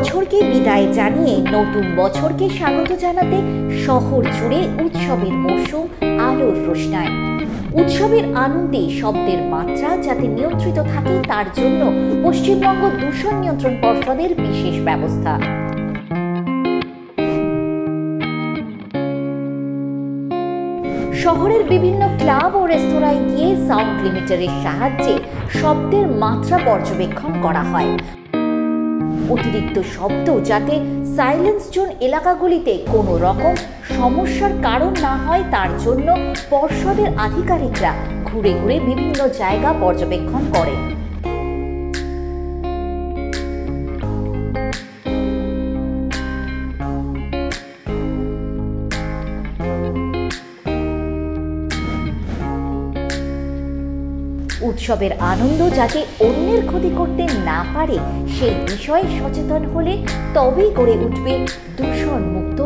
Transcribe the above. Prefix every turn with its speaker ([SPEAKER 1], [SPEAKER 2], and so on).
[SPEAKER 1] বছরকে বিদায় জানিয়ে নতুন বছরকে স্বাগত জানাতে শহর জুড়ে উৎসবের মরশুম আলোর রোশনায়। উৎসবের আনন্দে শব্দের মাত্রা যাতে নিয়ন্ত্রিত থাকে তার জন্য পশ্চিমবঙ্গ দূষণ নিয়ন্ত্রণ পর্ষদের বিশেষ ব্যবস্থা। শহরের বিভিন্ন ক্লাব ও রেস্তোরাঁয় গিয়ে সাউন্ড লিমিটারের সাহায্যে শব্দের মাত্রা পর্যবেক্ষণ করা হয়। অতিরিক্ত শব্দ যাতে সাইলেন্স জোন এলাকাগুলিতে কোনো রকম সমস্যার কারণ না হয় তার জন্য পর্ষদের আধিকারিকরা ঘুরে ঘুরে বিভিন্ন জায়গা পর্যবেক্ষণ করেন। উৎসবের আনন্দ যাতে অন্যের ক্ষতি করতে না পারে সেই বিষয়ে সচেতন হলে তবেই গড়ে উঠবে দূষণ মুক্ত